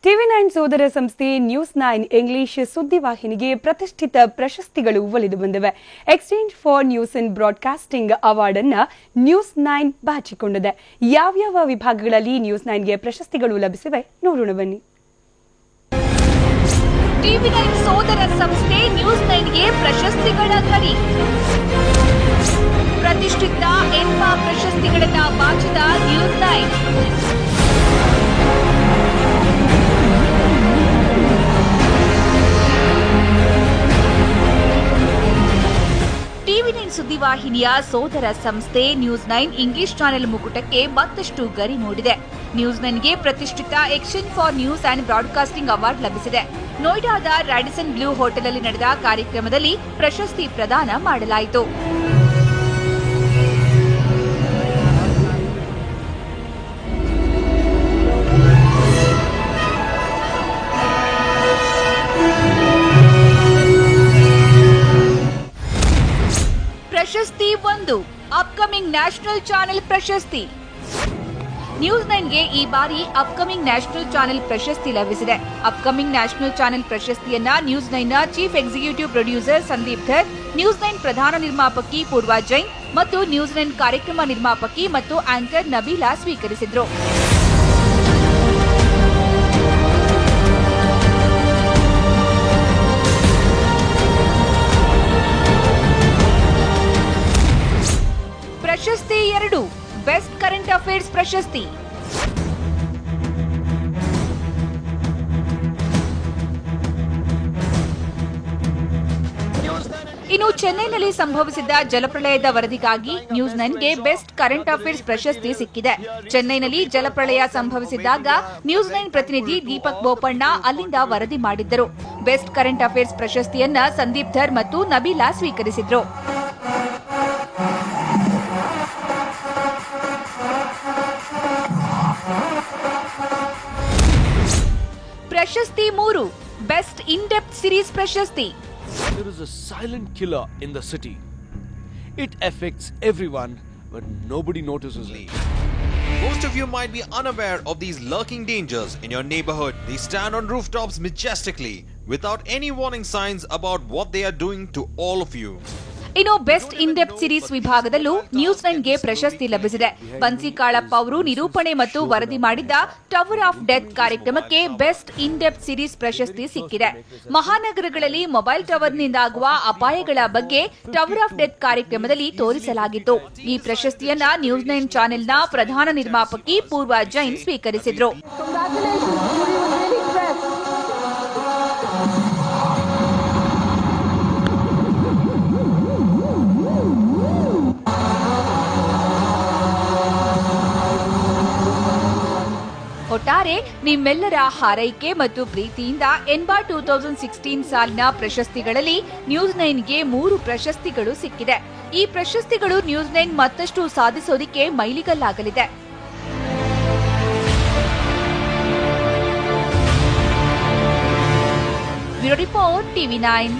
ಟಿವಿ9 ಸೋದರ ಸಂಸ್ಥೆ ನ್ಯೂಸ್9 ಇಂಗ್ಲಿಷ್ ಸುದ್ದಿವಾಹಿನಿಗೆ ಪ್ರತಿಷ್ಠಿತ ಪ್ರಶಸ್ತಿಗಳು ಒಲಿದು ಬಂದಿವೆ. Exchange for news in broadcasting award ಅನ್ನು ನ್ಯೂಸ್9 ಬಾಚಿಕೊಂಡಿದೆ. ಯಾವ್ಯಾವ ವಿಭಾಗಗಳಲ್ಲಿ ನ್ಯೂಸ್9ಗೆ ಪ್ರಶಸ್ತಿಗಳು ಲಭಿಸಿವೆ ನೋಡೋಣ ಬನ್ನಿ. ಟಿವಿ9 ಸೋದರ ಸಂಸ್ಥೆ ನ್ಯೂಸ್9ಗೆ ಪ್ರಶಸ್ತಿಗಳ ಗರಿ. ಪ್ರತಿಷ್ಠಿತ ಎನ್ಮಾ ಪ್ರಶಸ್ತಿಗಳನ್ನು ಬಾಚಿದ ನ್ಯೂಸ್9. ಟಿವಿ9 ಸುದ್ದಿವಾಹಿನಿಯ ಸೋದರ ಸಂಸ್ಥೆ ನ್ಯೂಸ್9 ಇಂಗ್ಲಿಷ್ ಚಾನೆಲ್ ಮುಕುಟಕ್ಕೆ ಮತ್ತಷ್ಟು ಗರಿ ಮೂಡಿದೆ. ನ್ಯೂಸ್9ಗೆ ಪ್ರತಿಷ್ಠಿತ exchange for news and broadcasting award ಲಭಿಸಿದೆ. ನೋಯ್ಡಾದ ರಾಡಿಸನ್ ಬ್ಲೂ ಹೋಟೆಲ್ನಲ್ಲಿ ನಡೆದ ಕಾರ್ಯಕ್ರಮದಲ್ಲಿ ಪ್ರಶಸ್ತಿ ಪ್ರದಾನ ಮಾಡಲಾಯಿತು. ಪ್ರಶಸ್ತಿ 1 ಅಪ್ಕಮಿಂಗ್ ನ್ಯಾಷನಲ್ ಚಾನೆಲ್ ಪ್ರಶಸ್ತಿ. ನ್ಯೂಸ್9ಗೆ ಈ ಬಾರಿ ಅಪ್ಕಮಿಂಗ್ ನ್ಯಾಷನಲ್ ಚಾನೆಲ್ ಪ್ರಶಸ್ತಿ ಲಭಿಸಿದೆ. ಅಪ್ಕಮಿಂಗ್ ನ್ಯಾಷನಲ್ ಚಾನೆಲ್ ಪ್ರಶಸ್ತಿಯನ್ನ ನ್ಯೂಸ್9ನ chief executive producer Sandeep Dhar, ನ್ಯೂಸ್9 ಪ್ರಧಾನ ನಿರ್ಮಾಪಕಿ ಪೂರ್ವಾ ಜೈನ್ ಮತ್ತು ನ್ಯೂಸ್9 ಕಾರ್ಯಕ್ರಮ ನಿರ್ಮಾಪಕಿ ಮತ್ತು ಆಂಕರ್ ನಬೀಲಾ ಸ್ವೀಕರಿಸಿದ್ರು. ಪ್ರಶಸ್ತಿ 2 ಬೆಸ್ಟ್ ಕರೆಂಟ್ ಅಫೇರ್ಸ್ ಪ್ರಶಸ್ತಿ. ಇನ್ನು ಚೆನ್ನೈನಲ್ಲಿ ಸಂಭವಿಸಿದ ಜಲಪ್ರಳಯದ ವರದಿಗಾಗಿ ನ್ಯೂಸ್9ಗೆ ಬೆಸ್ಟ್ ಕರೆಂಟ್ ಅಫೇರ್ಸ್ ಪ್ರಶಸ್ತಿ ಸಿಕ್ಕಿದೆ. ಚೆನ್ನೈನಲ್ಲಿ ಜಲಪ್ರಳಯ ಸಂಭವಿಸಿದಾಗ ನ್ಯೂಸ್9 ಪ್ರತಿನಿಧಿ ದೀಪಕ್ ಬೋಪಣ್ಣ ಅಲ್ಲಿಂದ ವರದಿ ಮಾಡಿದ್ದರು. ಬೆಸ್ಟ್ ಕರೆಂಟ್ ಅಫೇರ್ಸ್ ಪ್ರಶಸ್ತಿಯನ್ನ ಸಂದೀಪ್ ಧರ್ ಮತ್ತು ನಬೀಲಾ ಸ್ವೀಕರಿಸಿದ್ರು. ಪ್ರಶಸ್ತಿ 3 ಬೆಸ್ಟ್ ಇನ್ ಡೆಪ್ತ್ ಸೀರೀಸ್ ಪ್ರಶಸ್ತಿ. There is a silent killer in the city. It affects everyone, but nobody notices it. Most of you might be unaware of these lurking dangers in your neighborhood. They stand on rooftops majestically without any warning signs about what they are doing to all of you. ಇನ್ನು best in depth series ವಿಭಾಗದಲ್ಲೂ ನ್ಯೂಸ್9ಗೆ ಪ್ರಶಸ್ತಿ ಲಭಿಸಿದೆ. ಬನ್ಸಿ ಕಾಳಪ್ಪ ಅವರು ನಿರೂಪಣೆ ಮತ್ತು ವರದಿ ಮಾಡಿದ್ದ tower of death ಕಾರ್ಯಕ್ರಮಕ್ಕೆ best in depth series ಪ್ರಶಸ್ತಿ ಸಿಕ್ಕಿದೆ. ಮಹಾನಗರಗಳಲ್ಲಿ ಮೊಬೈಲ್ ಟವರ್ನಿಂದಾಗುವ ಅಪಾಯಗಳ ಬಗ್ಗೆ ಟವರ್ ಆಫ್ ಡೆತ್ ಕಾರ್ಯಕ್ರಮದಲ್ಲಿ ತೋರಿಸಲಾಗಿತ್ತು. ಈ ಪ್ರಶಸ್ತಿಯನ್ನ ನ್ಯೂಸ್9 ಚಾನೆಲ್ನ ಪ್ರಧಾನ ನಿರ್ಮಾಪಕಿ ಪೂರ್ವಾ ಜೈನ್ ಸ್ವೀಕರಿಸಿದ್ರು. ಒಟ್ಟಾರೆ ನಿಮ್ಮೆಲ್ಲರ ಹಾರೈಕೆ ಮತ್ತು ಪ್ರೀತಿಯಿಂದ ಎನ್ಬಾ 2016 ಸಾಲಿನ ಪ್ರಶಸ್ತಿಗಳಲ್ಲಿ ನ್ಯೂಸ್9ಗೆ 3 ಪ್ರಶಸ್ತಿಗಳು ಸಿಕ್ಕಿದೆ. ಈ ಪ್ರಶಸ್ತಿಗಳು ನ್ಯೂಸ್9 ಮತ್ತಷ್ಟು ಸಾಧಿಸೋದಕ್ಕೆ ಮೈಲಿಗಲ್ಲಾಗಲಿದೆ. Bureau report ಟಿವಿ9.